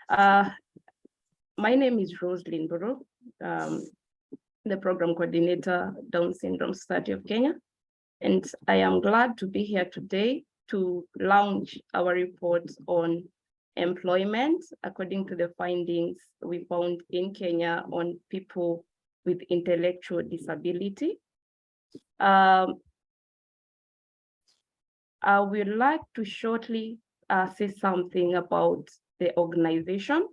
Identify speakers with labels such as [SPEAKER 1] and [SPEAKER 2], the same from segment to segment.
[SPEAKER 1] My name is Rose Lindboro, the program coordinator, Down Syndrome Society of Kenya. And I am glad to be here today to launch our report on employment according to the findings we found in Kenya on people with intellectual disability. I would like to shortly say something about the organization.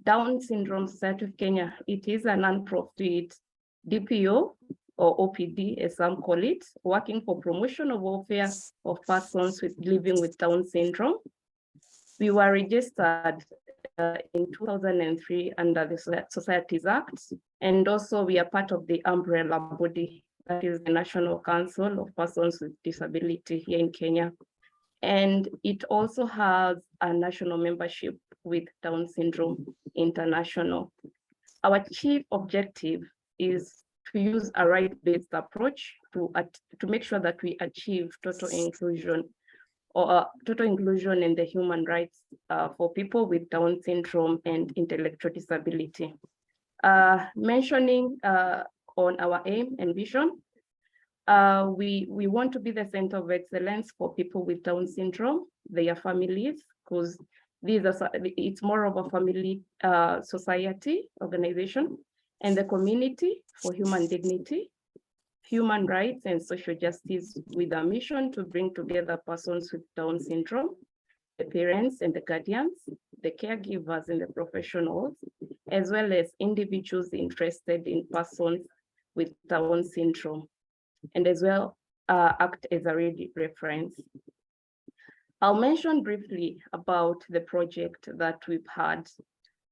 [SPEAKER 1] Down Syndrome Society of Kenya, it is a non-profit DPO or OPD, as some call it, working for promotion of welfare of persons living with Down syndrome. We were registered in 2003 under the Societies Act, and also we are part of the umbrella body, that is the National Council of Persons with Disability here in Kenya. And it also has a national membership with Down Syndrome International. Our chief objective is to use a right-based approach to make sure that we achieve total inclusion in the human rights for people with Down syndrome and intellectual disability. Mentioning on our aim and vision, we want to be the center of excellence for people with Down syndrome, their families, because it's more of a family society organization, and the community for human dignity, human rights, and social justice, with a mission to bring together persons with Down syndrome, the parents and the guardians, the caregivers and the professionals, as well as individuals interested in persons with Down syndrome, and as well act as a reference. I'll mention briefly about the project that we've had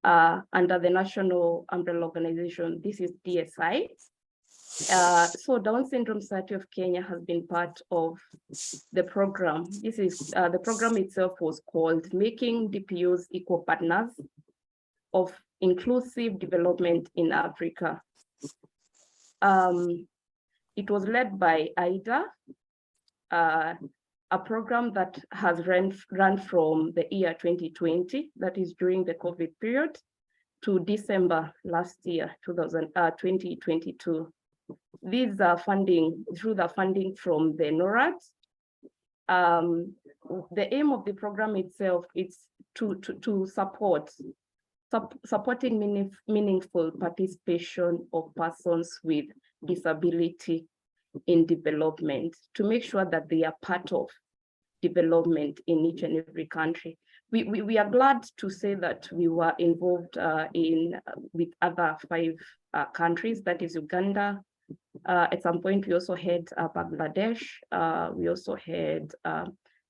[SPEAKER 1] under the National Umbrella Organization. This is DSI. So Down Syndrome Society of Kenya has been part of the program. This is the program itself was called Making DPOs Equal Partners of Inclusive Development in Africa. It was led by IDA, a program that has run from the year 2020, that is during the COVID period, to December last year, 2022. These are funding through the funding from the NORAD. The aim of the program itself is to supporting meaningful participation of persons with disability in development, to make sure that they are part of development in each and every country. We are glad to say that we were involved with other 5 countries, that is Uganda. At some point, we also had Bangladesh, we also had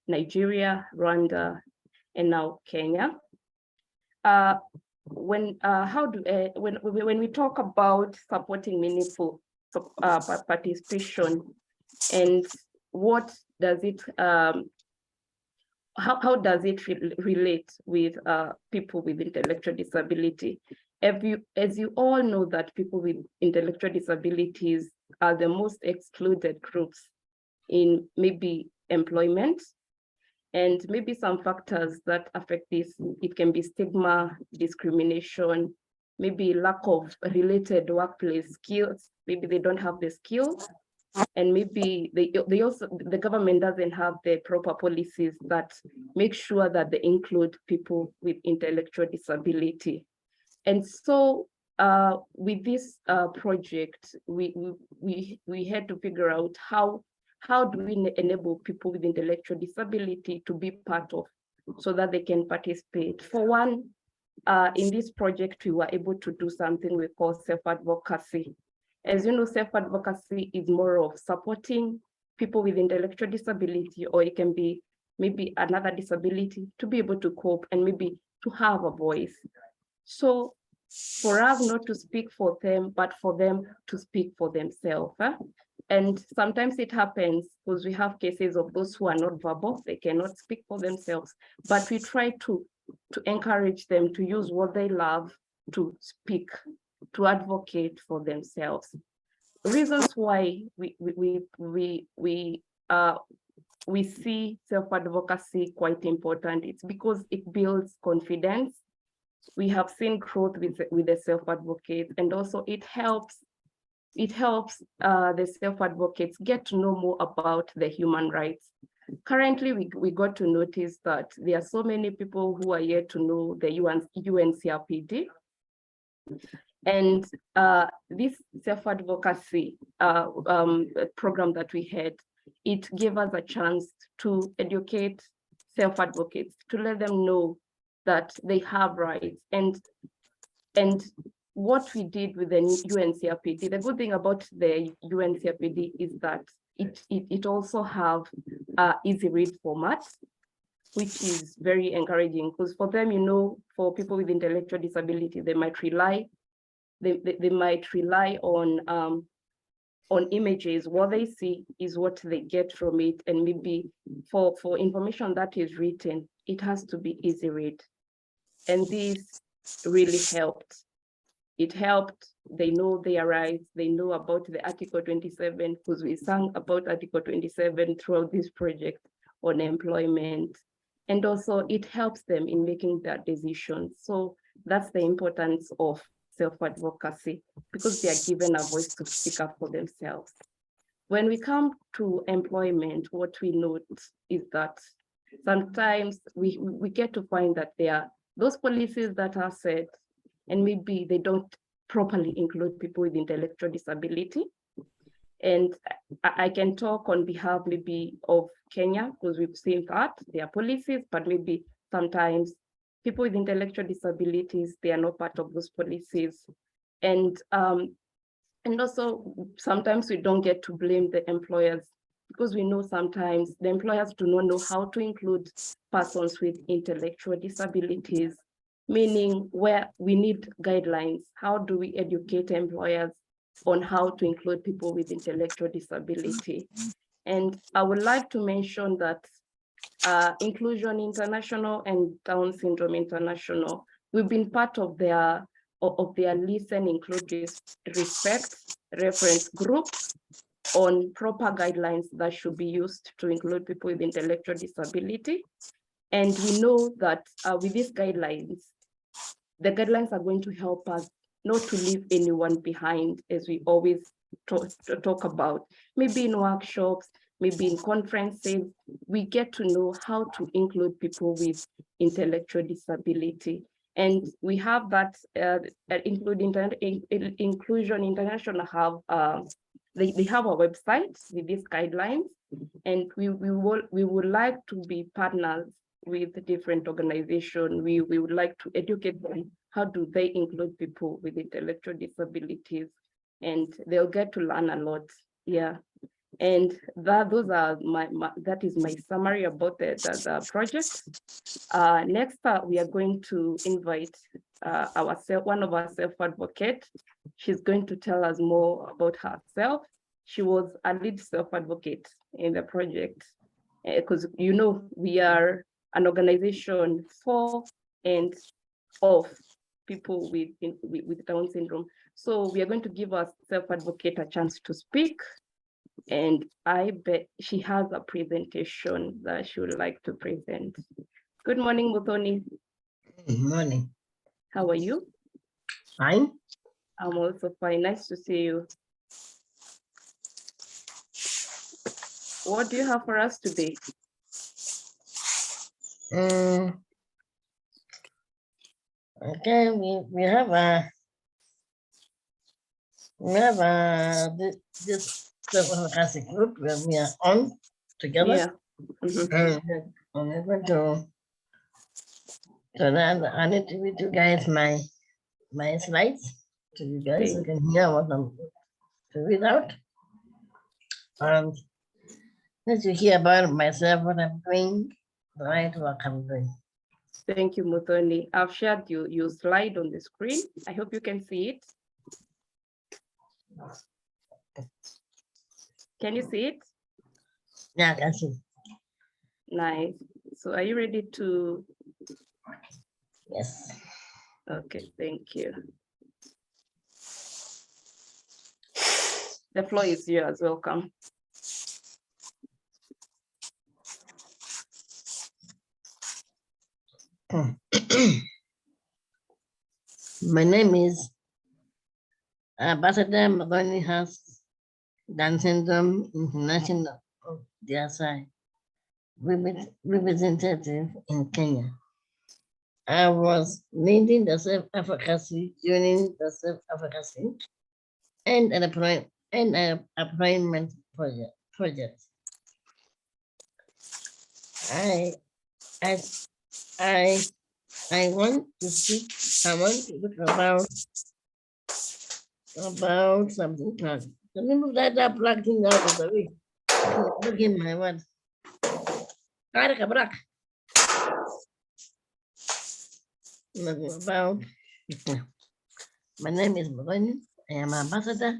[SPEAKER 1] Nigeria, Rwanda, and now Kenya. When we talk about supporting meaningful participation, and what does it, how does it relate with people with intellectual disability? As you all know, that people with intellectual disabilities are the most excluded groups in maybe employment, and maybe some factors that affect this. It can be stigma, discrimination, maybe lack of related workplace skills. Maybe they don't have the skills, and maybe the government doesn't have the proper policies that make sure that they include people with intellectual disability. And so with this project, we had to figure out how do we enable people with intellectual disability to be part of, so that they can participate. For one, in this project, we were able to do something we call self-advocacy. As you know, self-advocacy is more of supporting people with intellectual disability, or it can be maybe another disability, to be able to cope and maybe to have a voice. So for us not to speak for them, but for them to speak for themselves. And sometimes it happens because we have cases of those who are not verbal, they cannot speak for themselves, but we try to encourage them to use what they love to speak, to advocate for themselves. Reasons why we see self-advocacy quite important. It's because it builds confidence We have seen growth with the self-advocates, and also it helps the self-advocates get to know more about the human rights. Currently, we got to notice that there are so many people who are yet to know the UNCRPD. And this self-advocacy program that we had, it gave us a chance to educate self-advocates, to let them know that they have rights. And what we did with the UNCRPD, the good thing about the UNCRPD is that it also have easy read format, which is very encouraging, because for them, for people with intellectual disability, they might rely on images. What they see is what they get from it, and maybe for information that is written, it has to be easy read. And this really helped. It helped. They know their rights. They know about the Article 27, because we sang about Article 27 throughout this project on employment. And also it helps them in making their decisions. So that's the importance of self-advocacy, because they are given a voice to speak up for themselves. When we come to employment, what we note is that sometimes we get to find that there are those policies that are set, and maybe they don't properly include people with intellectual disability. And I can talk on behalf maybe of Kenya, because we've seen that there are policies, but maybe sometimes people with intellectual disabilities, they are not part of those policies. And also sometimes we don't get to blame the employers, because we know sometimes the employers do not know how to include persons with intellectual disabilities, meaning where we need guidelines. How do we educate employers on how to include people with intellectual disability? And I would like to mention that Inclusion International and Down Syndrome International, we've been part of their Listen, Include, Respect reference group on proper guidelines that should be used to include people with intellectual disability. And we know that with these guidelines, the guidelines are going to help us not to leave anyone behind, as we always talk about. Maybe in workshops, maybe in conferences, we get to know how to include people with intellectual disability. And we have that Inclusion International have, they have a website with these guidelines, and we would like to be partners with different organizations. We would like to educate them. How do they include people with intellectual disabilities? And they'll get to learn a lot. Yeah. And that is my summary about the project. Next, we are going to invite one of our self-advocates. She's going to tell us more about herself. She was a lead self-advocate in the project, because we are an organization for and of people with Down syndrome. So we are going to give our self-advocate a chance to speak. And I bet she has a presentation that she would like to present. Good morning, Muthoni.
[SPEAKER 2] Good morning.
[SPEAKER 1] How are you?
[SPEAKER 2] Fine.
[SPEAKER 1] I'm also fine. Nice to see you. What do you have for us today?
[SPEAKER 2] Okay, we have this as a group where we are on together.
[SPEAKER 1] Yeah.
[SPEAKER 2] And I'm going to that I need to read you guys my slides to you guys so you can hear what I'm to read out. And let you hear about myself, what I'm doing, the right work I'm doing.
[SPEAKER 1] Thank you, Muthoni. I've shared your slide on the screen. I hope you can see it. Can you see it?
[SPEAKER 2] Yeah, I can see.
[SPEAKER 1] Nice. So are you ready to?
[SPEAKER 2] Yes.
[SPEAKER 1] Okay, thank you. The floor is yours. Welcome.
[SPEAKER 2] My name is Ambassador Magoni House, Down Syndrome International of DSI, representative in Kenya. I was leading the self-advocacy during the self-advocacy and an appointment project. I want to speak. I want to talk about something. Can you move that black thing out of the way? Look in my word. About my name is Magoni. I am ambassador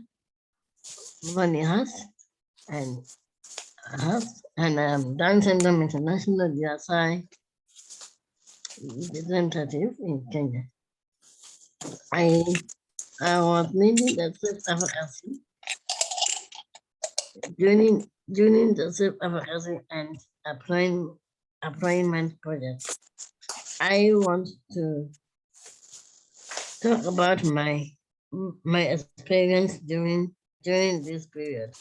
[SPEAKER 2] Magoni House and I am Down Syndrome International DSI representative in Kenya. I was leading the self-advocacy during the self-advocacy and appointment project. I want to talk about my experience during this period.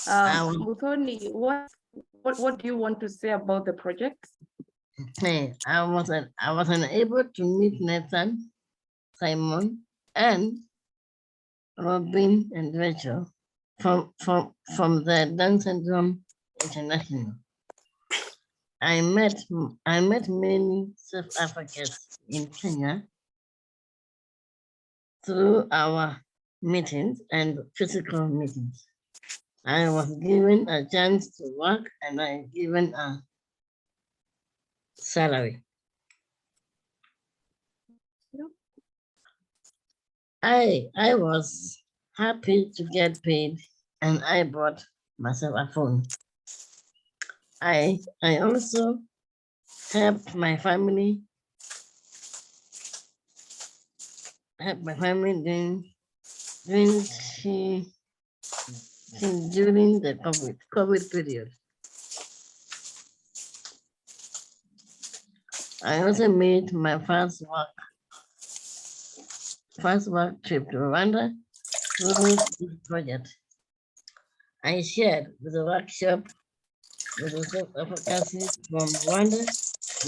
[SPEAKER 1] Muthoni, what do you want to say about the project?
[SPEAKER 2] Hey, I was unable to meet Nathan, Simon, and Robin and Rachel from the Down Syndrome International. I met many self-advocates in Kenya through our meetings and physical meetings. I was given a chance to work and I given a salary. I was happy to get paid and I bought myself a phone. I also helped my family during the COVID period. I also made my first work trip to Rwanda through this project. I shared the workshop with the self-advocacy from Rwanda,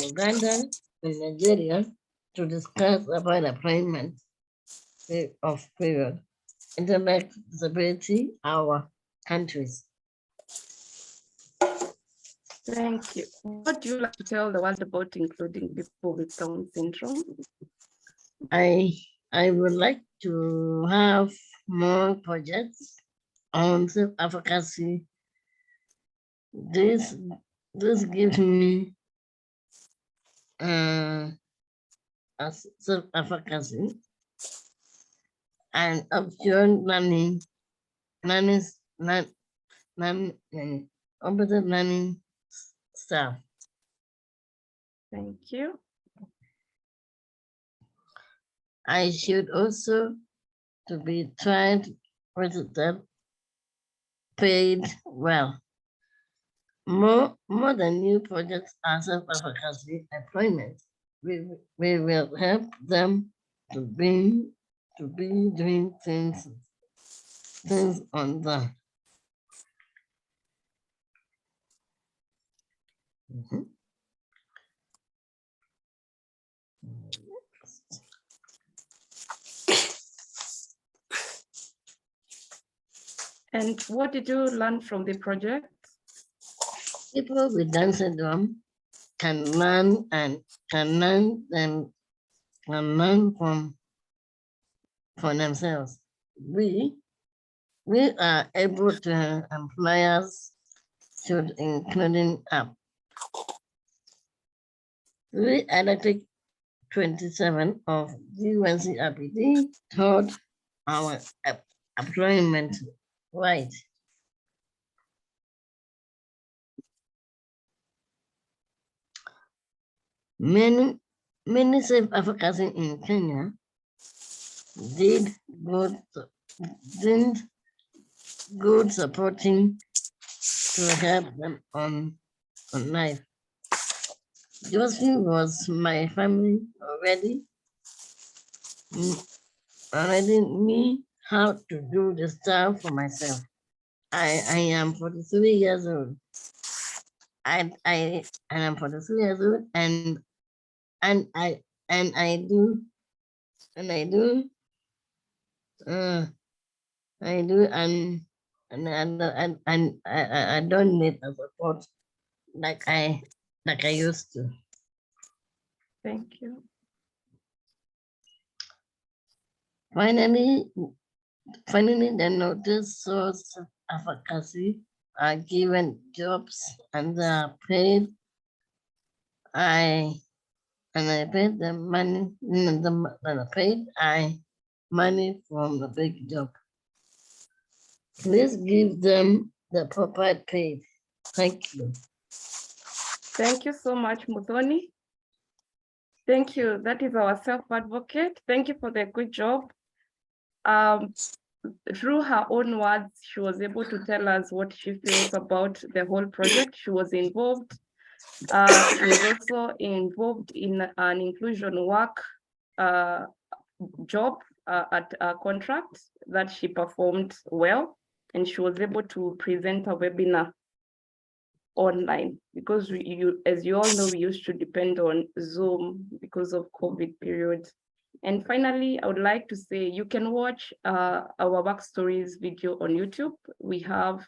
[SPEAKER 2] Uganda, and Nigeria to discuss about appointment of period, intellect disability, our countries.
[SPEAKER 1] Thank you. What do you like to tell the world about including people with Down syndrome?
[SPEAKER 2] I would like to have more projects on self-advocacy. This gives me a self-advocacy and option competent learning staff.
[SPEAKER 1] Thank you.
[SPEAKER 2] I should also to be tried with that paid well. More than new projects are self-advocacy employment. We will help them to be doing things on them.
[SPEAKER 1] And what did you learn from the project?
[SPEAKER 2] People with Down syndrome can learn for themselves. We are able to employers should including up. We Article 27 of UNCRPD taught our employment right. Many self-advocacy in Kenya did good supporting to help them on life. Josephine was my family already. Already me how to do the stuff for myself. I am 43 years old. I am 43 years old and I do uh, I do and I don't need a support like I used to.
[SPEAKER 1] Thank you.
[SPEAKER 2] Finally, the notice source advocacy are given jobs and they are paid. I paid the money, money from the big job. Please give them the proper pay. Thank you.
[SPEAKER 1] Thank you so much, Muthoni. Thank you. That is our self-advocate. Thank you for the good job. Through her own words, she was able to tell us what she feels about the whole project. She was involved. She was also involved in an inclusion work job at a contract that she performed well, and she was able to present a webinar online because as you all know, we used to depend on Zoom because of COVID period. And finally, I would like to say you can watch our work stories video on YouTube. We have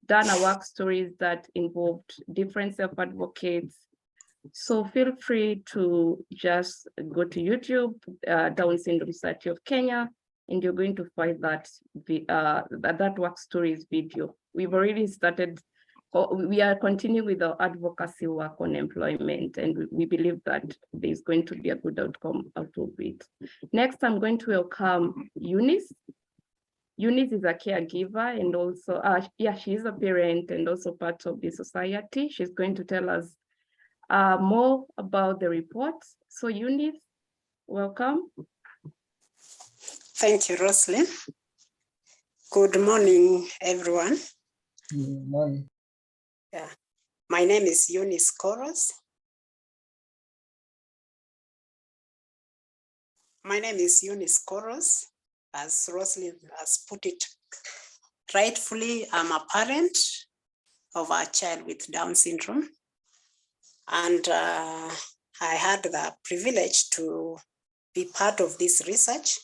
[SPEAKER 1] done a work stories that involved different self-advocates. So feel free to just go to YouTube, Down Syndrome Society of Kenya, and you're going to find that that work stories video. We've already started, we are continuing with our advocacy work on employment, and we believe that there's going to be a good outcome out of it. Next, I'm going to welcome Eunice. Eunice is a caregiver and also, she is a parent and also part of the society. She's going to tell us more about the report. So Eunice, welcome.
[SPEAKER 3] Thank you, Roslyn. Good morning, everyone.
[SPEAKER 2] Good morning.
[SPEAKER 3] Yeah, my name is Eunice Koros. My name is Eunice Koros. As Roslyn has put it rightfully, I'm a parent of a child with Down syndrome. And I had the privilege to be part of this research.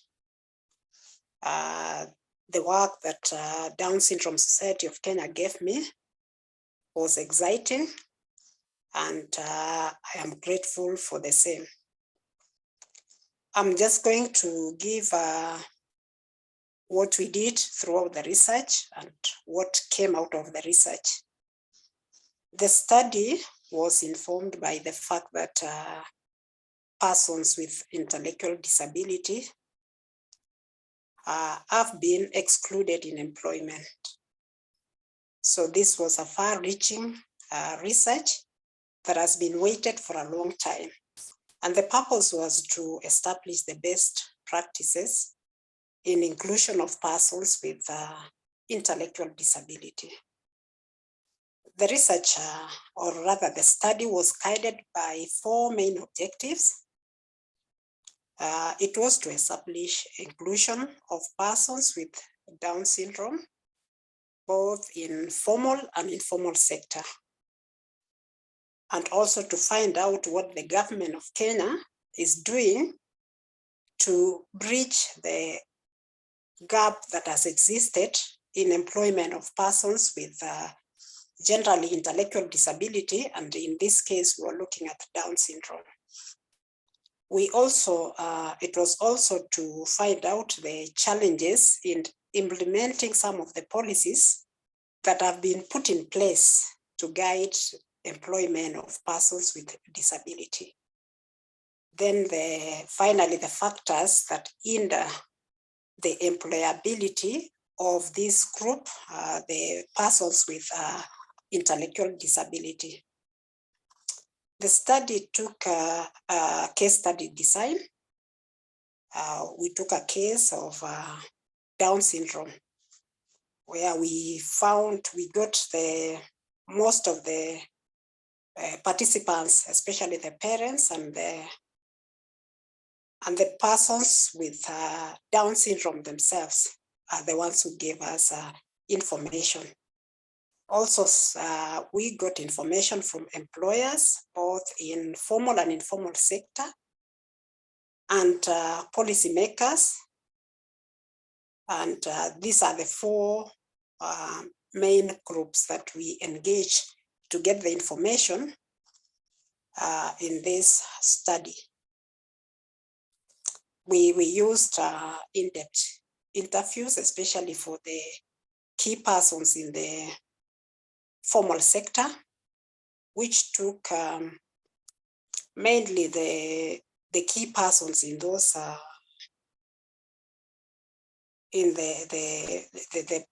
[SPEAKER 3] The work that Down Syndrome Society of Kenya gave me was exciting, and I am grateful for the same. I'm just going to give what we did throughout the research and what came out of the research. The study was informed by the fact that persons with intellectual disability have been excluded in employment. So this was a far-reaching research that has been waited for a long time. And the purpose was to establish the best practices in inclusion of persons with intellectual disability. The research, or rather the study, was guided by 4 main objectives. It was to establish inclusion of persons with Down syndrome, both in formal and informal sector, and also to find out what the government of Kenya is doing to bridge the gap that has existed in employment of persons with generally intellectual disability, and in this case, we were looking at Down syndrome. We also, it was also to find out the challenges in implementing some of the policies that have been put in place to guide employment of persons with disability. Then finally, the factors that hinder the employability of this group, the persons with intellectual disability. The study took a case study design. We took a case of Down syndrome, where we got the most of the participants, especially the parents and the persons with Down syndrome themselves, are the ones who gave us information. Also, we got information from employers, both in formal and informal sector, and policymakers. And these are the four main groups that we engage to get the information in this study. We used in-depth interviews, especially for the key persons in the formal sector, which took mainly the key persons in those in the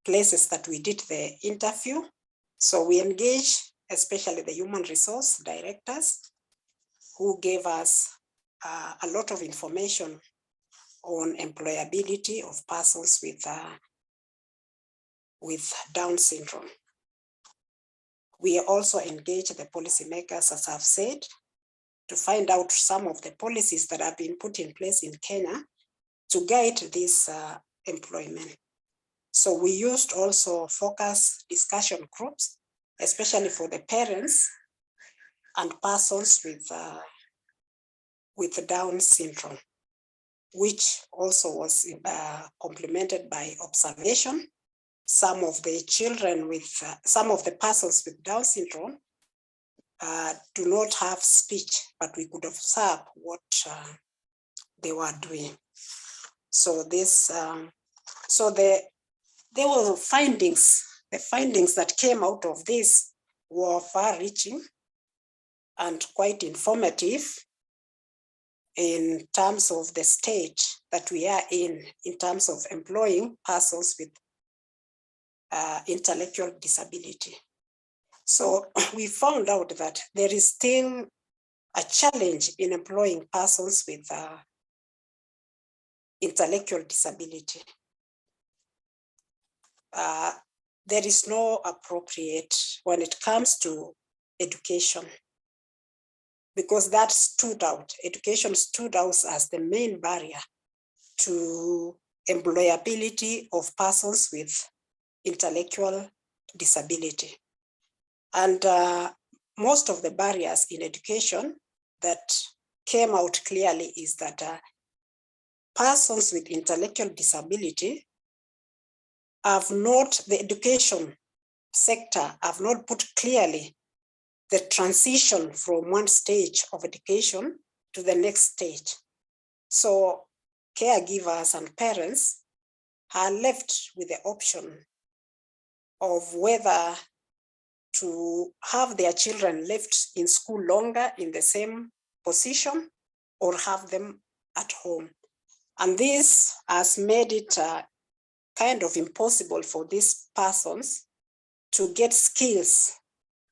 [SPEAKER 3] places that we did the interview. So we engage, especially the human resource directors, who gave us a lot of information on employability of persons with Down syndrome. We also engage the policymakers, as I've said, to find out some of the policies that have been put in place in Kenya to guide this employment. So we used also focus discussion groups, especially for the parents and persons with Down syndrome, which also was complemented by observation. Some of the children with, some of the persons with Down syndrome do not have speech, but we could observe what they were doing. So this, there were findings. The findings that came out of this were far-reaching and quite informative in terms of the stage that we are in terms of employing persons with intellectual disability. So we found out that there is still a challenge in employing persons with intellectual disability. There is no appropriate when it comes to education, because that stood out. Education stood out as the main barrier to employability of persons with intellectual disability. And most of the barriers in education that came out clearly is that persons with intellectual disability have not, the education sector have not put clearly the transition from one stage of education to the next stage. So caregivers and parents are left with the option of whether to have their children left in school longer in the same position or have them at home. And this has made it kind of impossible for these persons to get skills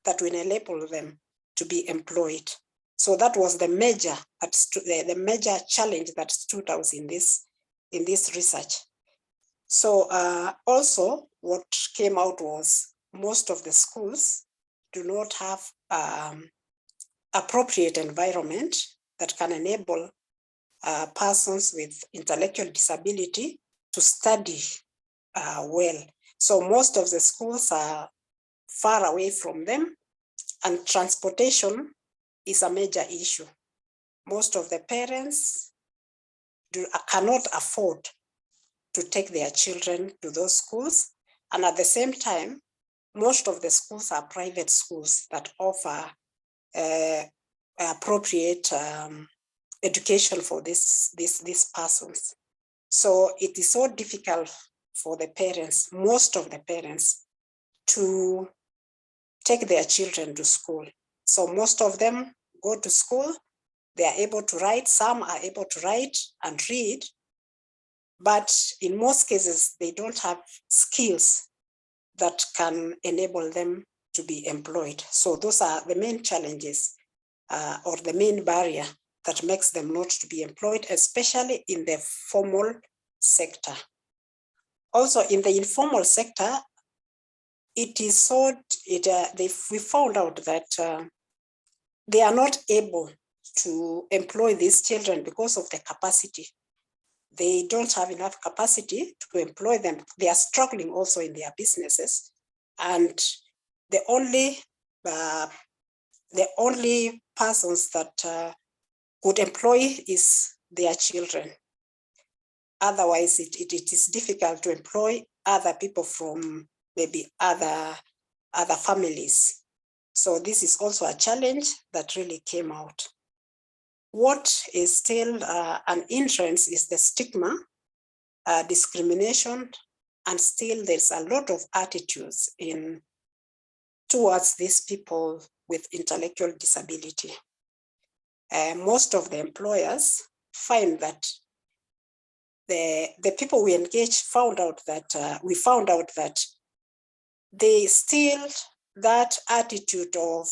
[SPEAKER 3] that will enable them to be employed. So that was the major, the major challenge that stood out in this research. So also what came out was most of the schools do not have appropriate environment that can enable persons with intellectual disability to study well. So most of the schools are far away from them, and transportation is a major issue. Most of the parents cannot afford to take their children to those schools. And at the same time, most of the schools are private schools that offer appropriate education for these persons. So it is so difficult for the parents, most of the parents, to take their children to school. So most of them go to school, they are able to write, some are able to write and read, but in most cases, they don't have skills that can enable them to be employed. So those are the main challenges or the main barrier that makes them not to be employed, especially in the formal sector. Also in the informal sector, it is so, we found out that they are not able to employ these children because of the capacity. They don't have enough capacity to employ them. They are struggling also in their businesses. And the only persons that could employ is their children. Otherwise, it is difficult to employ other people from maybe other families. So this is also a challenge that really came out. What is still an hindrance is the stigma, discrimination, and still there's a lot of attitudes towards these people with intellectual disability. Most of the employers find that the people we engage found out that they still, that attitude of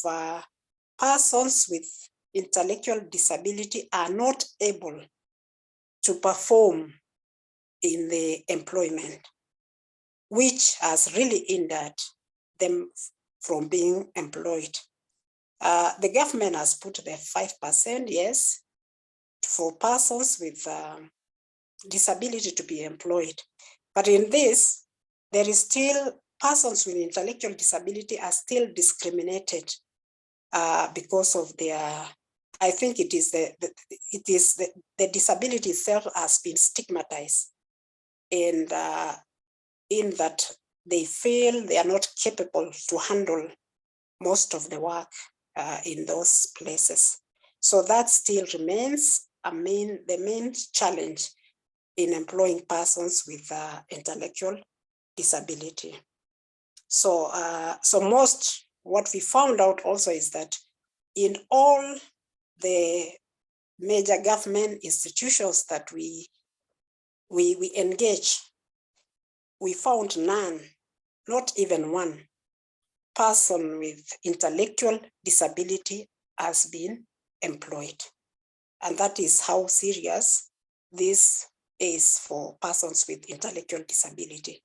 [SPEAKER 3] persons with intellectual disability are not able to perform in the employment, which has really hindered them from being employed. The government has put the 5%, yes, for persons with disability to be employed. But in this, there is still, persons with intellectual disability are still discriminated because of their, I think it is the disability itself has been stigmatized, and in that they feel they are not capable to handle most of the work in those places. So that still remains the main challenge in employing persons with intellectual disability. So, what we found out also is that in all the major government institutions that we engage, we found none, not even one person with intellectual disability has been employed. And that is how serious this is for persons with intellectual disability.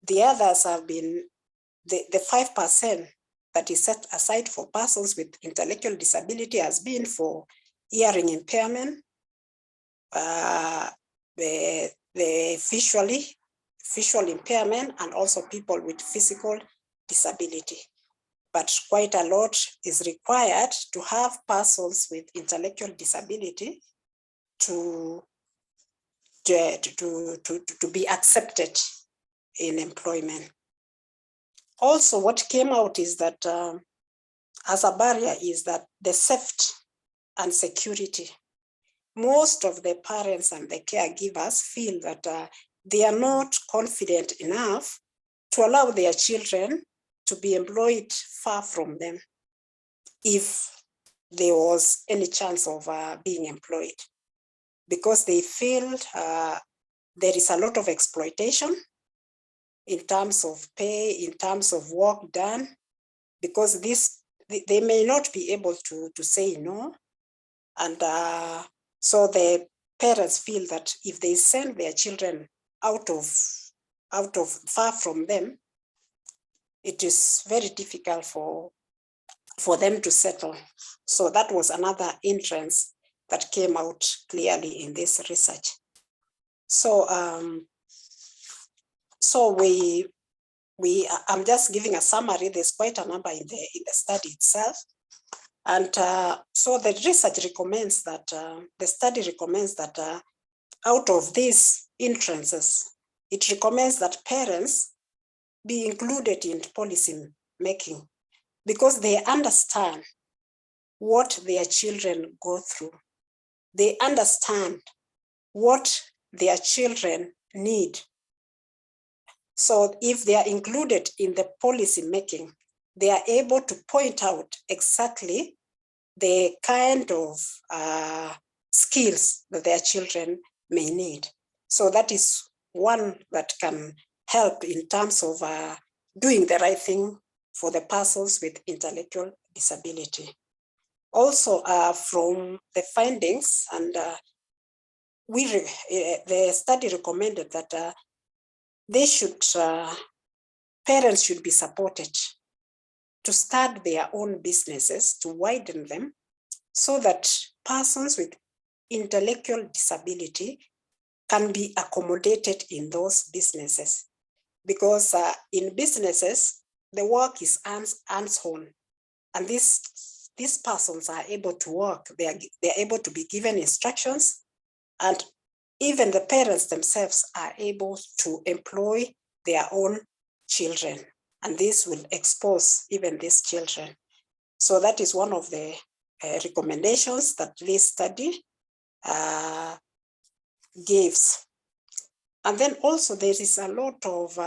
[SPEAKER 3] The others have been the 5% that is set aside for persons with intellectual disability has been for hearing impairment, the visual impairment, and also people with physical disability. But quite a lot is required to have persons with intellectual disability to be accepted in employment. Also, what came out is that as a barrier is that the safety and security. Most of the parents and the caregivers feel that they are not confident enough to allow their children to be employed far from them if there was any chance of being employed, because they feel there is a lot of exploitation in terms of pay, in terms of work done, because they may not be able to say no. And so the parents feel that if they send their children out of far from them, it is very difficult for them to settle. So that was another hindrance that came out clearly in this research. So I'm just giving a summary. There's quite a number in the study itself. And so the research recommends that, the study recommends that out of these hindrances, it recommends that parents be included in policy making because they understand what their children go through. They understand what their children need. So if they are included in the policy making, they are able to point out exactly the kind of skills that their children may need. So that is one that can help in terms of doing the right thing for the persons with intellectual disability. Also, from the findings, and the study recommended that they should parents should be supported to start their own businesses, to widen them, so that persons with intellectual disability can be accommodated in those businesses. Because in businesses, the work is hands-on, and these persons are able to work. They're able to be given instructions, and even the parents themselves are able to employ their own children, and this will expose even these children. So that is one of the recommendations that this study gives. And then also there is a lot of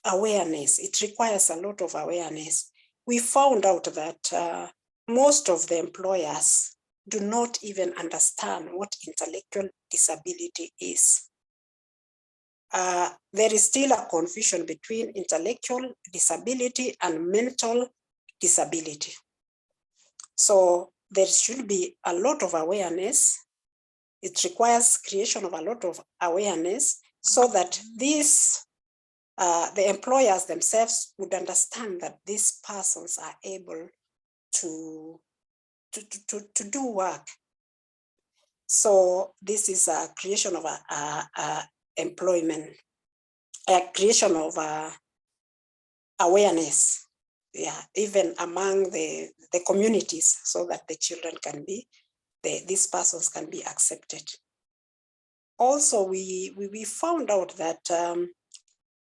[SPEAKER 3] awareness. It requires a lot of awareness. We found out that most of the employers do not even understand what intellectual disability is. There is still a confusion between intellectual disability and mental disability. So there should be a lot of awareness. It requires creation of a lot of awareness so that the employers themselves would understand that these persons are able to do work. So this is a creation of employment, a creation of awareness, yeah, even among the communities, so that the children can be, these persons can be accepted. Also, we found out that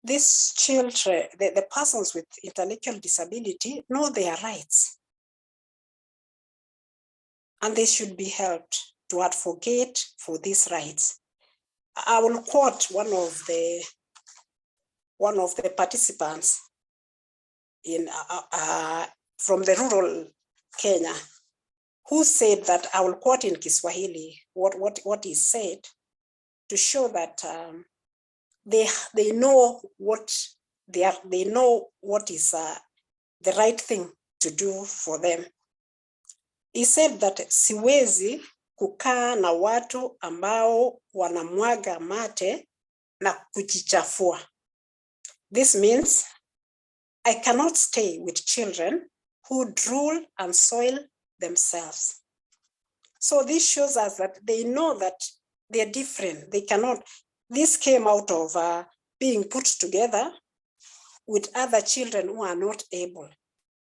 [SPEAKER 3] these children, the persons with intellectual disability, know their rights, and they should be helped to advocate for these rights. I will quote one of the participants in from the rural Kenya, who said that, I will quote in Kiswahili what he said, to show that they know what they know what is the right thing to do for them. He said that siwezi kukaa na watu ambao wanamwaga mate na kujichafua. This means I cannot stay with children who drool and soil themselves. So this shows us that they know that they're different. They cannot. This came out of being put together with other children who are not able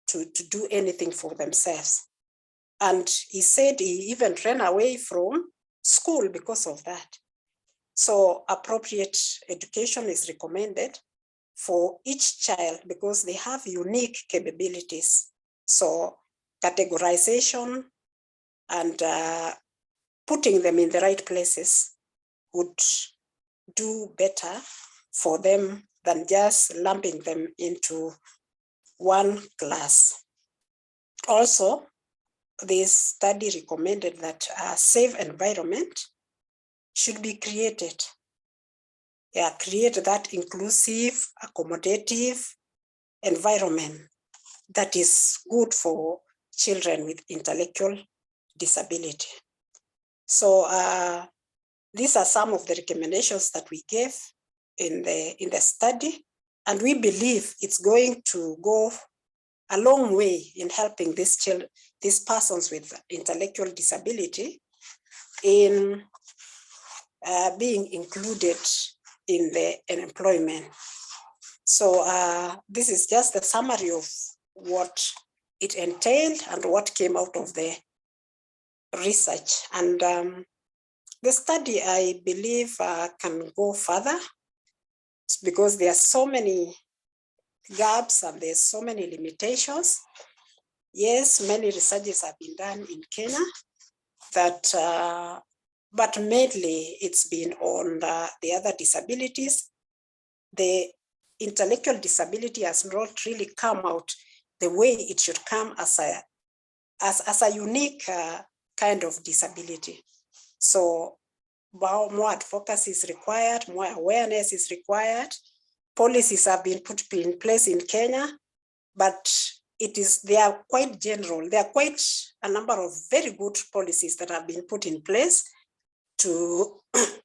[SPEAKER 3] to do anything for themselves. And he said he even ran away from school because of that. So appropriate education is recommended for each child because they have unique capabilities. So categorization and putting them in the right places would do better for them than just lumping them into one class. Also, this study recommended that a safe environment should be created. Yeah, create that inclusive, accommodative environment that is good for children with intellectual disability. So these are some of the recommendations that we gave in the study, and we believe it's going to go a long way in helping these persons with intellectual disability in being included in the employment. So this is just a summary of what it entailed and what came out of the research. And the study, I believe, can go further because there are so many gaps and there's so many limitations. Yes, many researches have been done in Kenya, that, but mainly it's been on the other disabilities. The intellectual disability has not really come out the way it should come as a unique kind of disability. So more advocacy is required, more awareness is required. Policies have been put in place in Kenya, but they are quite general. There are quite a number of very good policies that have been put in place to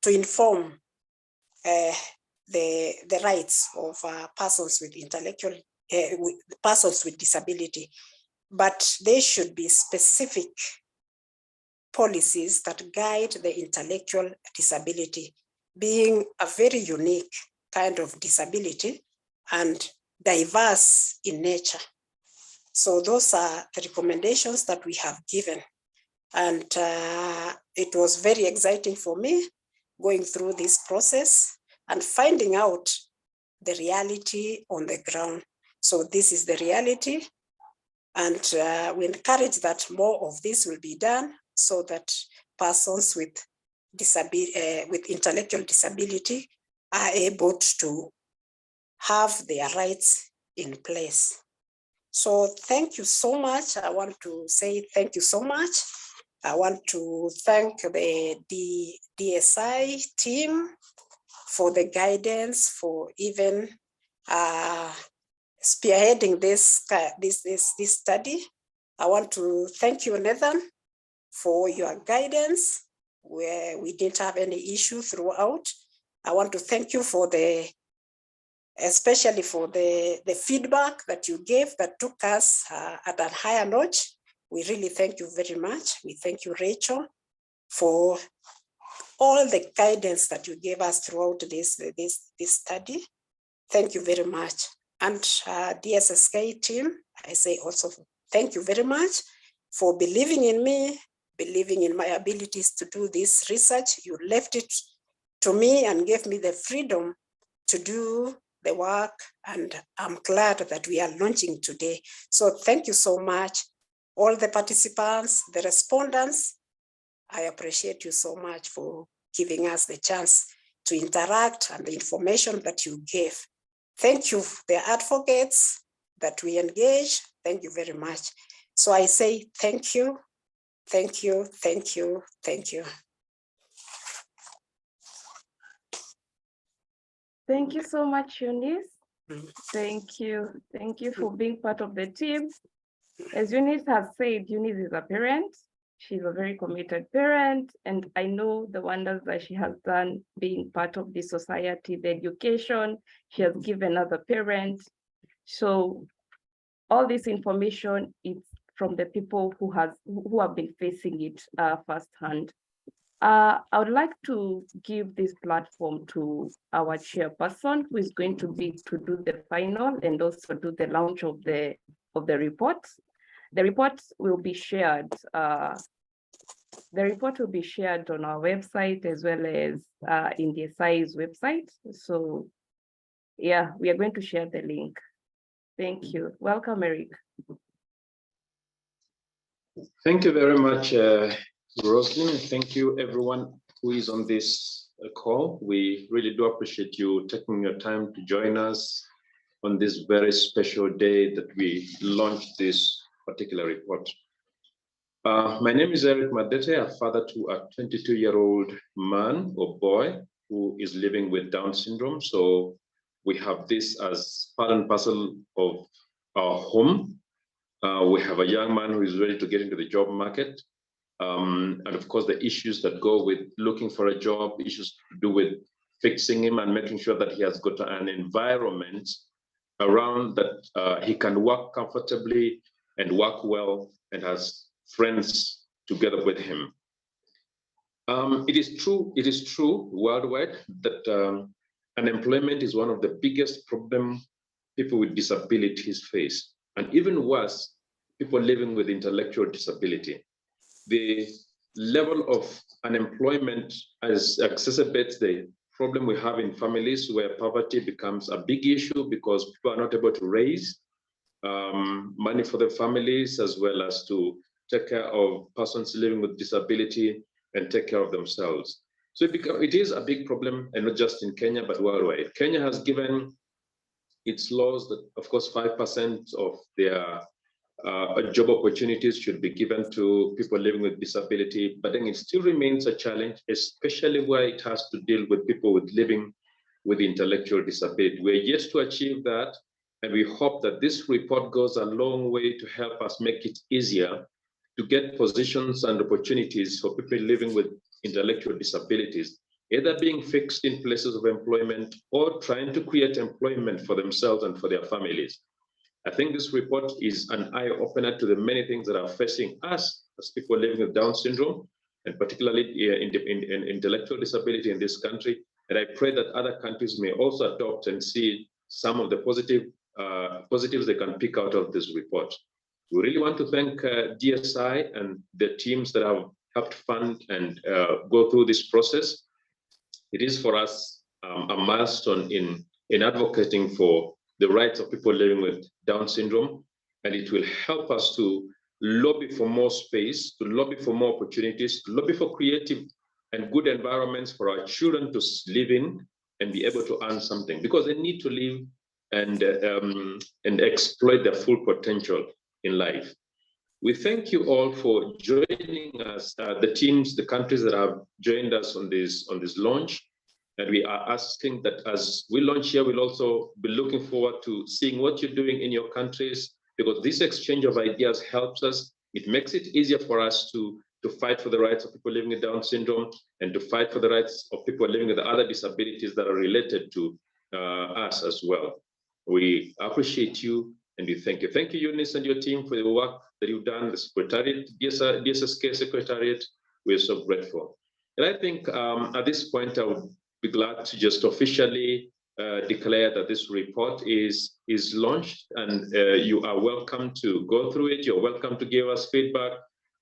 [SPEAKER 3] inform the rights of persons with persons with disability, but there should be specific policies that guide the intellectual disability, being a very unique kind of disability and diverse in nature. So those are the recommendations that we have given. And it was very exciting for me going through this process and finding out the reality on the ground. So this is the reality. And we encourage that more of this will be done so that persons with intellectual disability are able to have their rights in place. So thank you so much. I want to say thank you so much. I want to thank the DSI team for the guidance, for even spearheading this study. I want to thank you, Nathan, for your guidance where we didn't have any issue throughout. I want to thank you for especially for the feedback that you gave that took us at a higher notch. We really thank you very much. We thank you, Rachel, for all the guidance that you gave us throughout this study. Thank you very much. And DSSK team, I say also thank you very much for believing in me, believing in my abilities to do this research. You left it to me and gave me the freedom to do the work, and I'm glad that we are launching today. So thank you so much, all the participants, the respondents. I appreciate you so much for giving us the chance to interact and the information that you gave. Thank you, the advocates that we engage. Thank you very much. So I say thank you, thank you, thank you, thank you.
[SPEAKER 1] Thank you so much, Eunice. Thank you. Thank you for being part of the team. As Eunice has said, Eunice is a parent. She's a very committed parent, and I know the wonders that she has done being part of the society, the education she has given as a parent. So all this information is from the people who have been facing it firsthand. I would like to give this platform to our chairperson, who is going to do the final and also do the launch of the report. The report will be shared. The report will be shared on our website as well as in the SI's website. So yeah, we are going to share the link. Thank you. Welcome, Eric.
[SPEAKER 4] Thank you very much, Roslyn. Thank you, everyone who is on this call. We really do appreciate you taking your time to join us on this very special day that we launched this particular report. My name is Eric Madete, a father to a 22-year-old man or boy who is living with Down syndrome. So we have this as part and parcel of our home. We have a young man who is ready to get into the job market. And of course, the issues that go with looking for a job, issues to do with fixing him and making sure that he has got an environment around that he can work comfortably and work well and has friends together with him. It is true worldwide that unemployment is one of the biggest problems people with disabilities face. And even worse, people living with intellectual disability. The level of unemployment exacerbates the problem we have in families where poverty becomes a big issue because people are not able to raise money for their families, as well as to take care of persons living with disability and take care of themselves. So it is a big problem, and not just in Kenya, but worldwide. Kenya has given its laws that, of course, 5% of their job opportunities should be given to people living with disability, but then it still remains a challenge, especially where it has to deal with people living with intellectual disability. We're yet to achieve that, and we hope that this report goes a long way to help us make it easier to get positions and opportunities for people living with intellectual disabilities either being fixed in places of employment or trying to create employment for themselves and for their families. I think this report is an eye-opener to the many things that are facing us as people living with Down syndrome, and particularly in intellectual disability in this country. And I pray that other countries may also adopt and see some of the positives they can pick out of this report. We really want to thank DSI and the teams that have helped fund and go through this process. It is for us a milestone in advocating for the rights of people living with Down syndrome, and it will help us to lobby for more space, to lobby for more opportunities, to lobby for creative and good environments for our children to live in and be able to earn something, because they need to live and exploit their full potential in life. We thank you all for joining us, the teams, the countries that have joined us on this launch. And we are asking that as we launch here, we'll also be looking forward to seeing what you're doing in your countries, because this exchange of ideas helps us. It makes it easier for us to fight for the rights of people living with Down syndrome and to fight for the rights of people living with other disabilities that are related to us as well. We appreciate you and we thank you. Thank you, Eunice, and your team for the work that you've done, the Secretariat, DSSK Secretariat. We're so grateful. And I think at this point, I would be glad to just officially declare that this report is launched, and you are welcome to go through it. You're welcome to give us feedback.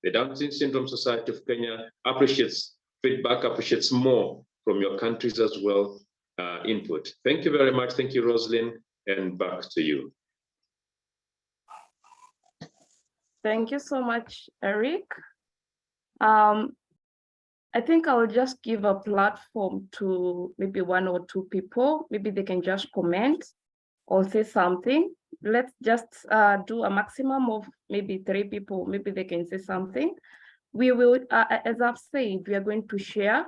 [SPEAKER 4] The Down Syndrome Society of Kenya appreciates feedback, appreciates more from your countries as well, input. Thank you very much. Thank you, Rosalind, and back to you.
[SPEAKER 1] Thank you so much, Eric. I think I'll just give a platform to maybe one or two people. Maybe they can just comment or say something. Let's just do a maximum of maybe 3 people. Maybe they can say something. We will, as I've said, we are going to share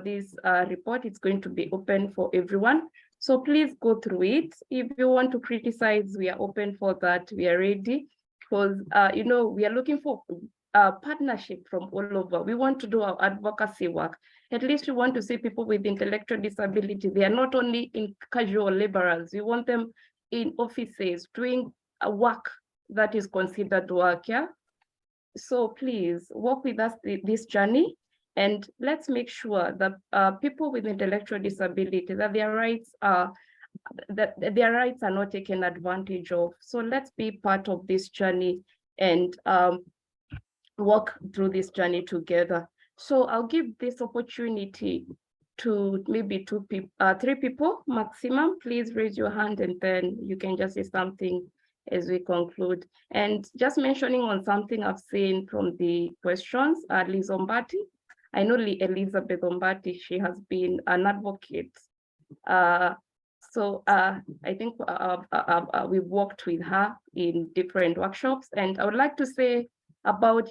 [SPEAKER 1] this report. It's going to be open for everyone. So please go through it. If you want to criticize, we are open for that. We are ready, because you know, we are looking for partnership from all over. We want to do our advocacy work. At least we want to see people with intellectual disability. They are not only in casual laborers. We want them in offices doing a work that is considered work. Yeah. So please walk with us this journey, and let's make sure that people with intellectual disability, that their rights are not taken advantage of. So let's be part of this journey and walk through this journey together. So I'll give this opportunity to maybe 3 people maximum. Please raise your hand and then you can just say something as we conclude. And just mentioning on something I've seen from the questions, Liz Ombati. I know Elizabeth Ombati, she has been an advocate. So I think we've worked with her in different workshops, and I would like to say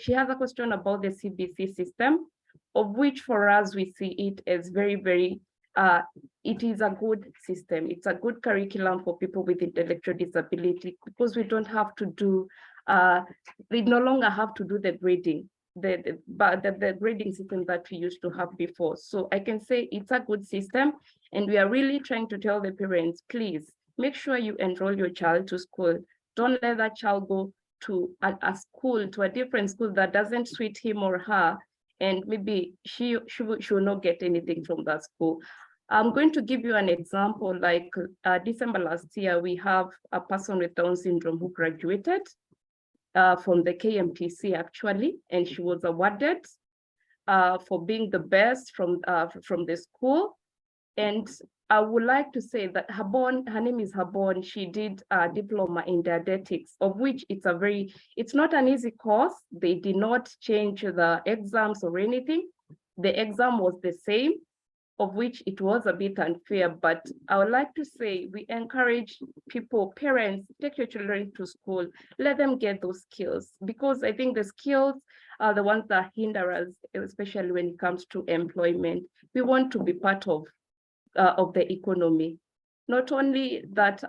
[SPEAKER 1] she has a question about the CBC system, of which for us, we see it as very, very, it is a good system. It's a good curriculum for people with intellectual disability, because we don't have to do, we no longer have to do the grading, the grading system that we used to have before. So I can say it's a good system, and we are really trying to tell the parents, please make sure you enroll your child to school. Don't let that child go to a school, to a different school that doesn't suit him or her, and maybe she will not get anything from that school. I'm going to give you an example. Like December last year, we have a person with Down syndrome who graduated from the KMTC actually, and she was awarded for being the best from the school. And I would like to say that her name is Habon. She did a diploma in dietetics, of which it's not an easy course. They did not change the exams or anything. The exam was the same, of which it was a bit unfair. But I would like to say we encourage people, parents, take your children to school, let them get those skills, because I think the skills are the ones that hinder us, especially when it comes to employment. We want to be part of the economy. Not only that,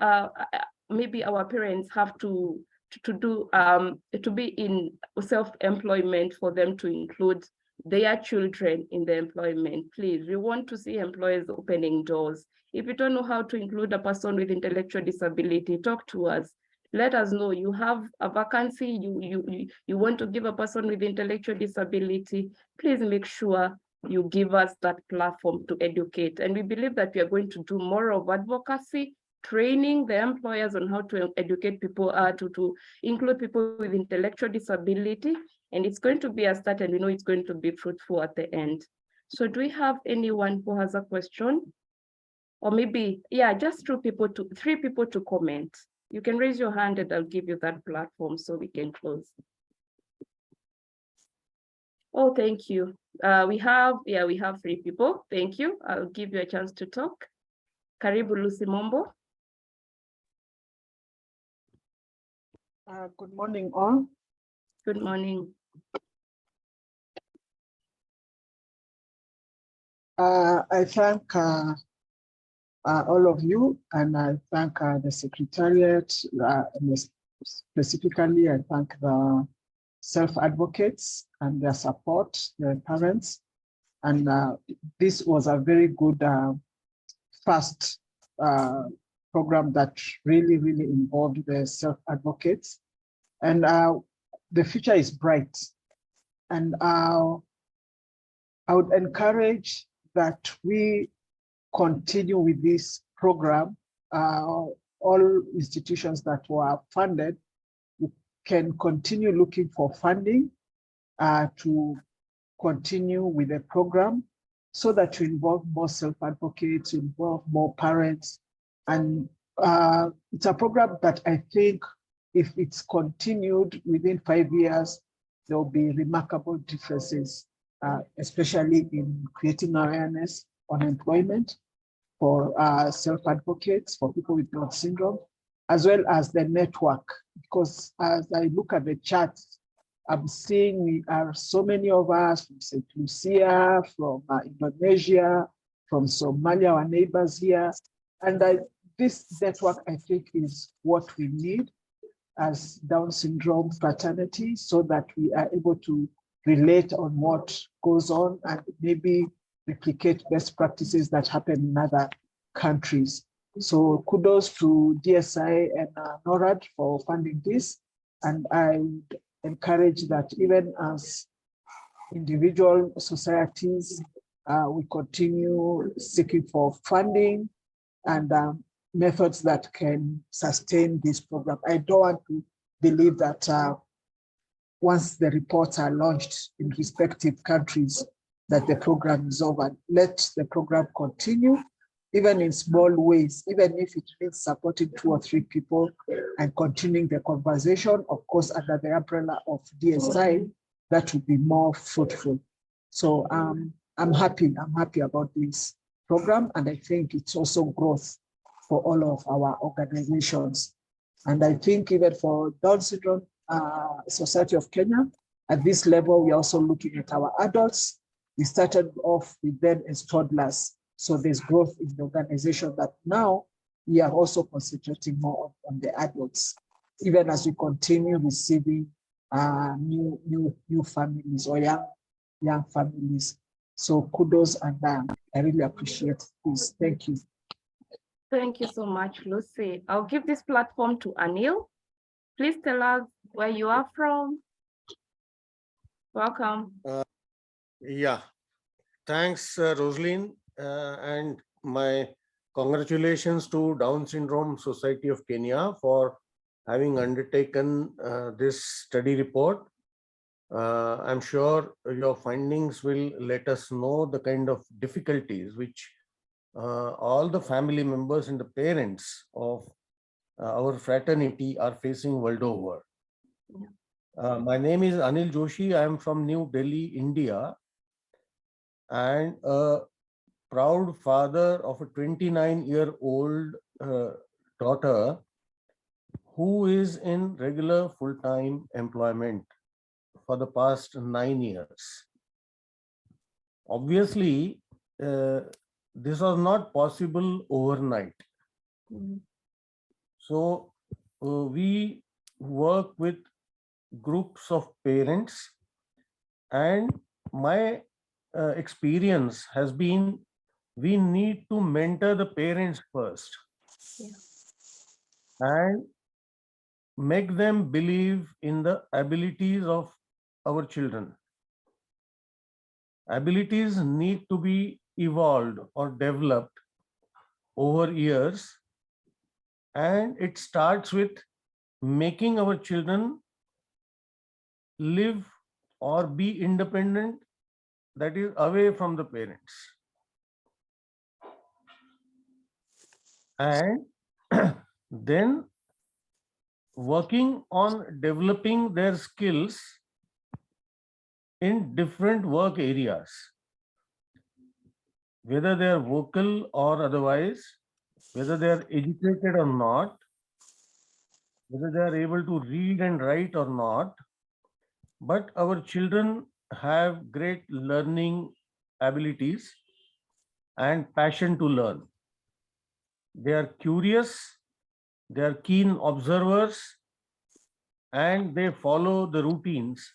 [SPEAKER 1] maybe our parents have to be in self-employment for them to include their children in the employment. Please, we want to see employers opening doors. If you don't know how to include a person with intellectual disability, talk to us. Let us know you have a vacancy, you want to give a person with intellectual disability. Please make sure you give us that platform to educate. And we believe that we are going to do more of advocacy, training the employers on how to educate people, to include people with intellectual disability. And it's going to be a start, and we know it's going to be fruitful at the end. So do we have anyone who has a question? Or maybe, yeah, just three people to comment. You can raise your hand and I'll give you that platform so we can close. Oh, thank you. We have 3 people. Thank you. I'll give you a chance to talk. Karibu Lucy Mombo.
[SPEAKER 5] Good morning, all.
[SPEAKER 1] Good morning.
[SPEAKER 5] I thank all of you, and I thank the Secretariat, and specifically I thank the self-advocates and their support, their parents. And this was a very good first program that really involved the self-advocates. And the future is bright. And I would encourage that we continue with this program. All institutions that were funded can continue looking for funding to continue with the program, so that to involve more self-advocates, involve more parents. And it's a program that I think if it's continued within 5 years, there will be remarkable differences, especially in creating awareness on employment for self-advocates, for people with Down syndrome, as well as the network. Because as I look at the charts, I'm seeing we are so many of us from St. Lucia, from Indonesia, from Somalia, our neighbors here. And this network, I think, is what we need as Down syndrome fraternity, so that we are able to relate on what goes on and maybe replicate best practices that happen in other countries. So kudos to DSI and NORAD for funding this. And I would encourage that even as individual societies, we continue seeking for funding and methods that can sustain this program. I don't want to believe that once the reports are launched in respective countries, that the program is over. Let the program continue, even in small ways, even if it means supporting 2 or 3 people and continuing the conversation, of course, under the umbrella of DSI, that would be more fruitful. So I'm happy about this program, and I think it's also growth for all of our organizations. And I think even for Down Syndrome Society of Kenya, at this level, we're also looking at our adults. We started off with them as toddlers. So there's growth in the organization that now we are also concentrating more on the adults, even as we continue receiving new families or young families. So kudos, and I really appreciate this. Thank you.
[SPEAKER 1] Thank you so much, Lucy. I'll give this platform to Anil. Please tell us where you are from. Welcome.
[SPEAKER 6] Yeah, thanks, Rosaline, and my congratulations to Down Syndrome Society of Kenya for having undertaken this study report. I'm sure your findings will let us know the kind of difficulties which all the family members and the parents of our fraternity are facing world over. My name is Anil Joshi. I am from New Delhi, India, and a proud father of a 29-year-old daughter who is in regular full-time employment for the past 9 years. Obviously, this was not possible overnight. So we work with groups of parents and my experience has been we need to mentor the parents first
[SPEAKER 1] Yeah.
[SPEAKER 6] and make them believe in the abilities of our children. Abilities need to be evolved or developed over years, and it starts with making our children live or be independent, that is away from the parents. And then working on developing their skills in different work areas, whether they are vocal or otherwise, whether they are educated or not, whether they are able to read and write or not. But our children have great learning abilities and passion to learn. They are curious, they are keen observers, and they follow the routines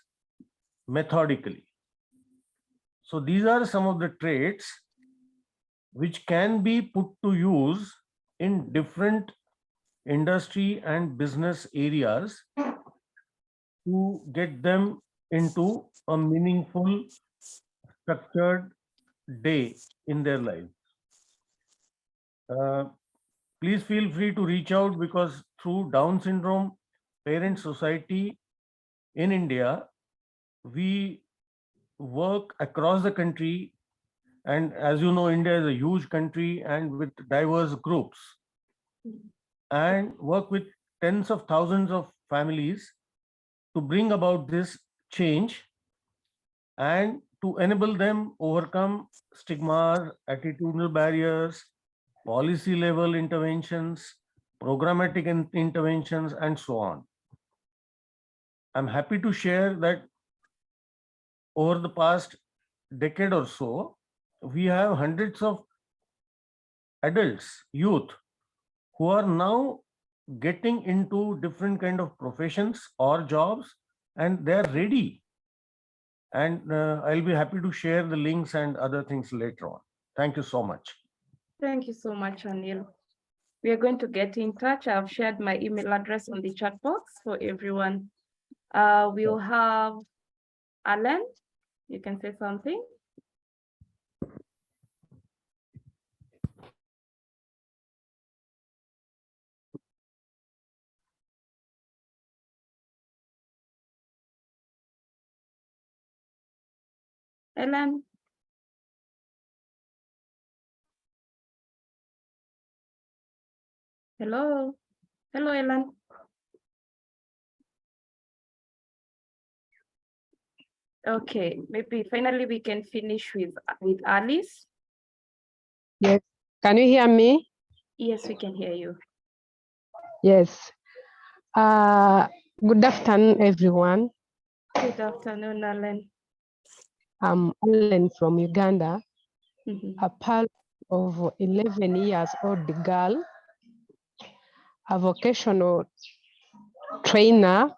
[SPEAKER 6] methodically. So these are some of the traits which can be put to use in different industry and business areas to get them into a meaningful, structured day in their life. Uh, Please feel free to reach out, because through Down Syndrome Parent Society in India, we work across the country. And as you know, India is a huge country and with diverse groups, and work with tens of thousands of families to bring about this change and to enable them overcome stigmas, attitudinal barriers, policy level interventions, programmatic interventions, and so on. I'm happy to share that over the past decade or so, we have hundreds of adults, youth, who are now getting into different kind of professions or jobs, and they're ready. And I'll be happy to share the links and other things later on. Thank you so much.
[SPEAKER 1] Thank you so much, Anil. We are going to get in touch. I've shared my email address on the chat box for everyone. We'll have Alan. You can say something. Alan. Hello. Hello, Alan. Okay, maybe finally we can finish with Alice.
[SPEAKER 7] Yes. Can you hear me?
[SPEAKER 1] Yes, we can hear you.
[SPEAKER 7] Yes. Good afternoon, everyone.
[SPEAKER 1] Good afternoon, Alan.
[SPEAKER 7] I'm Alan from Uganda,
[SPEAKER 1] Mhm.
[SPEAKER 7] a part of 11 years old girl, a vocational trainer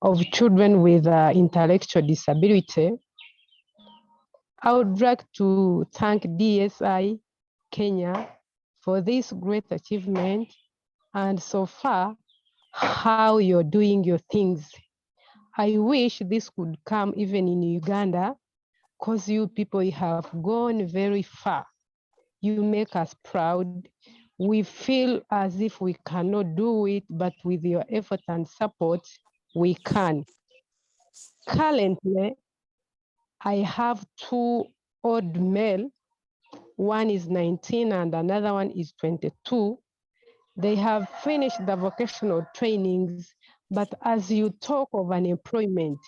[SPEAKER 7] of children with intellectual disability. I would like to thank DSI Kenya for this great achievement, and so far how you're doing your things. I wish this could come even in Uganda, because you people have gone very far. You make us proud. We feel as if we cannot do it, but with your effort and support, we can. Currently, I have two old male. One is 19 and another one is 22. They have finished the vocational trainings, but as you talk of unemployment,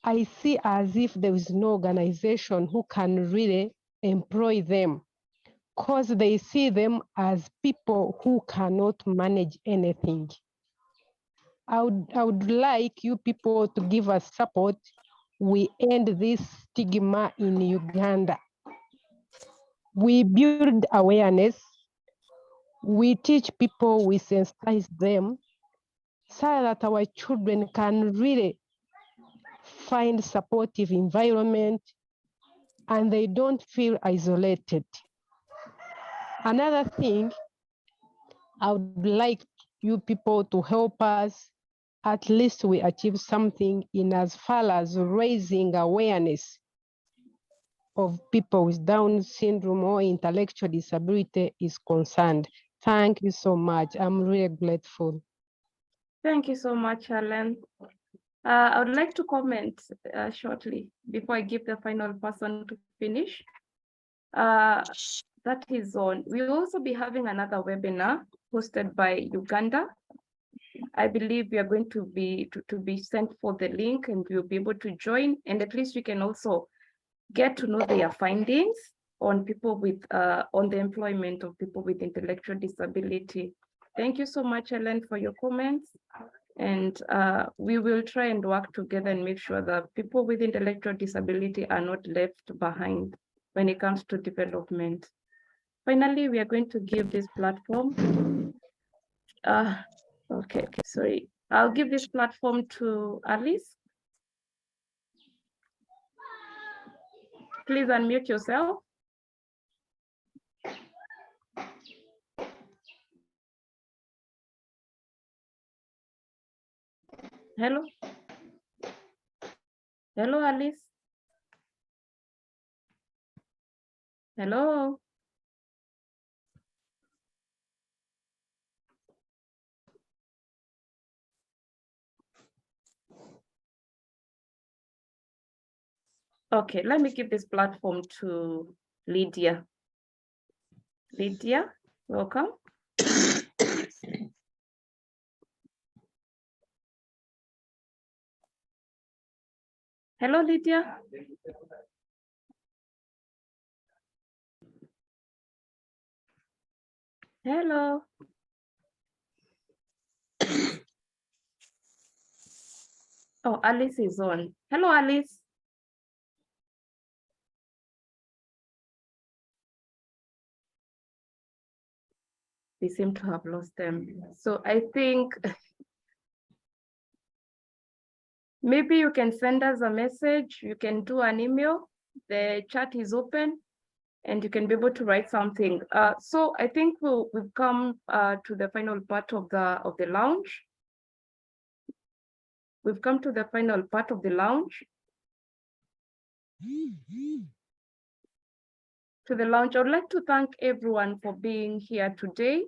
[SPEAKER 7] I see as if there is no organization who can really employ them, because they see them as people who cannot manage anything. I would like you people to give us support. We end this stigma in Uganda. We build awareness. We teach people, we sensitize them so that our children can really find supportive environment, and they don't feel isolated. Another thing, I would like you people to help us, at least we achieve something in as far as raising awareness of people with Down syndrome or intellectual disability is concerned. Thank you so much. I'm really grateful.
[SPEAKER 1] Thank you so much, Helen. I would like to comment shortly before I give the final person to finish. That is on. We'll also be having another webinar hosted by Uganda. I believe we are going to be sent for the link, and we'll be able to join, and at least we can also get to know their findings on people with on the employment of people with intellectual disability. Thank you so much, Helen, for your comments. And we will try and work together and make sure that people with intellectual disability are not left behind when it comes to development. Finally, we are going to give this platform. Okay, sorry. I'll give this platform to Alice. Please unmute yourself. Hello. Hello, Alice. Hello. Okay, let me give this platform to Lydia. Lydia, welcome. Hello, Lydia. Hello. Oh, Alice is on. Hello, Alice. We seem to have lost them. So I think maybe you can send us a message. You can do an email. The chat is open, and you can be able to write something. So I think we've come to the final part of the lounge. We've come to the final part of the lounge. To the lounge, I would like to thank everyone for being here today.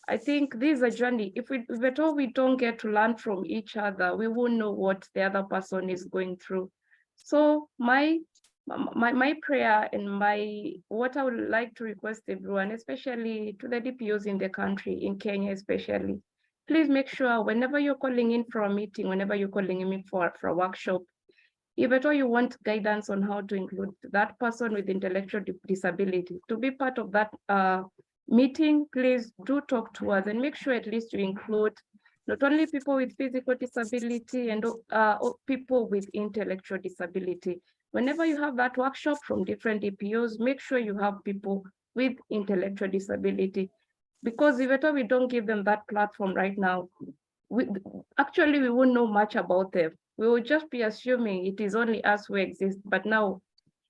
[SPEAKER 1] I think this is a journey. If at all we don't get to learn from each other, we won't know what the other person is going through. So my prayer and what I would like to request everyone, especially to the DPOs in the country, in Kenya especially, please make sure whenever you're calling in for a meeting, whenever you're calling in for a workshop, if at all you want guidance on how to include that person with intellectual disability to be part of that meeting, please do talk to us and make sure at least you include not only people with physical disability and people with intellectual disability. Whenever you have that workshop from different DPOs, make sure you have people with intellectual disability, because if at all we don't give them that platform right now, we won't know much about them. We will just be assuming it is only us who exist. But now,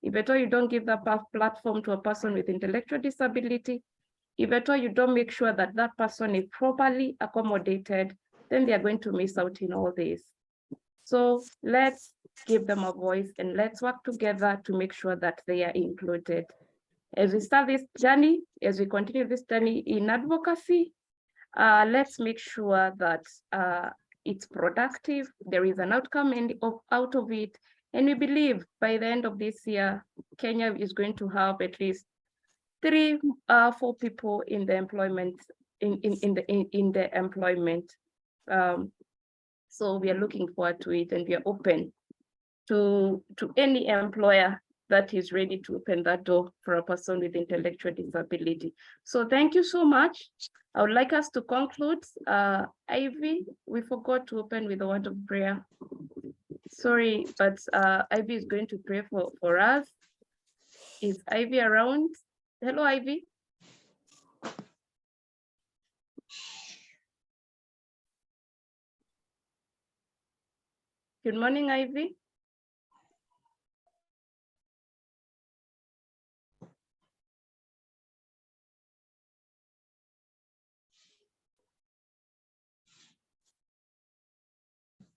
[SPEAKER 1] if at all you don't give that platform to a person with intellectual disability, if at all you don't make sure that that person is properly accommodated, then they are going to miss out in all this. So let's give them a voice and let's work together to make sure that they are included. As we start this journey, as we continue this journey in advocacy, let's make sure that it's productive, there is an outcome out of it, and we believe by the end of this year, Kenya is going to have at least 4 people in the employment in the employment. So we are looking forward to it, and we are open to any employer that is ready to open that door for a person with intellectual disability. So thank you so much. I would like us to conclude. Ivy, we forgot to open with a word of prayer. Sorry, but Ivy is going to pray for us. Is Ivy around? Hello, Ivy. Good morning, Ivy.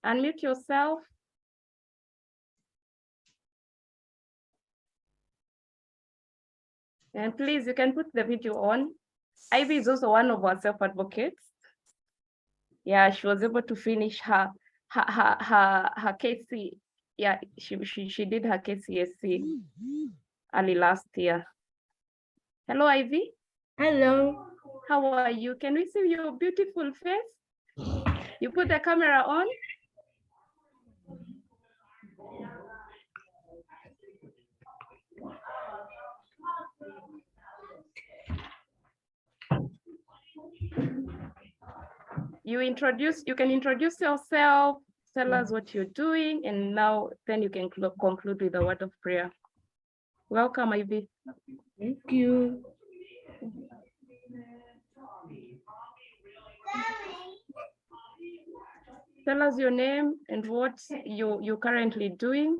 [SPEAKER 1] Unmute yourself. And please, you can put the video on. Ivy is also one of our self-advocates. Yeah, she was able to finish her KC. Yeah, she did her KCSE early last year. Hello, Ivy.
[SPEAKER 8] Hello.
[SPEAKER 1] How are you? Can we see your beautiful face? You put the camera on. You can introduce yourself, tell us what you're doing, and now then you can conclude with a word of prayer. Welcome, Ivy.
[SPEAKER 8] Thank you.
[SPEAKER 1] Tell us your name and what you're currently doing.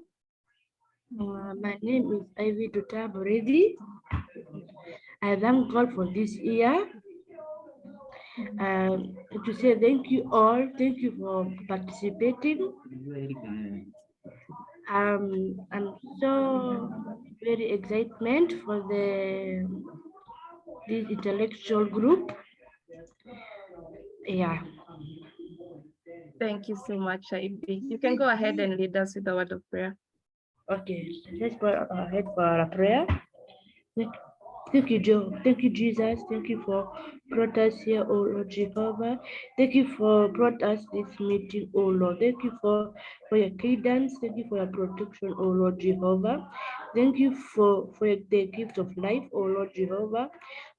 [SPEAKER 8] My name is Ivy Dutaboredi. I thank God for this year. To say thank you all. Thank you for participating. I'm so very excitement for this intellectual group. Yeah.
[SPEAKER 1] Thank you so much, Ivy. You can go ahead and lead us with a word of prayer.
[SPEAKER 8] Okay, let's go ahead for a prayer. Thank you, Joe. Thank you, Jesus. Thank you for brought us here, oh Lord Jehovah. Thank you for brought us this meeting, oh Lord. Thank you for your guidance. Thank you for your protection, oh Lord Jehovah. Thank you for the gift of life, oh Lord Jehovah.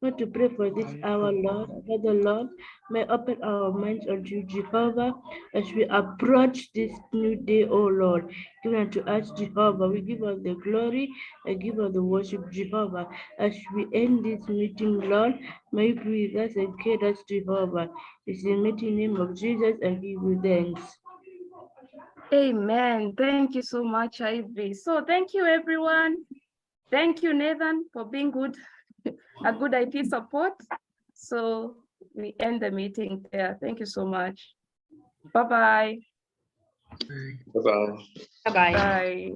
[SPEAKER 8] Want to pray for this hour, Lord. Father, Lord, may open our minds unto Jehovah as we approach this new day, oh Lord. Give unto us, Jehovah. We give us the glory. I give us the worship, Jehovah. As we end this meeting, Lord, may you be with us and guide us, Jehovah. It's in the mighty name of Jesus, I give you thanks.
[SPEAKER 1] Amen. Thank you so much, Ivy. So thank you, everyone. Thank you, Nathan, for being good, a good IT support. So we end the meeting there. Thank you so much. Bye-bye.
[SPEAKER 4] Bye-bye.
[SPEAKER 8] Bye-bye.
[SPEAKER 1] Bye.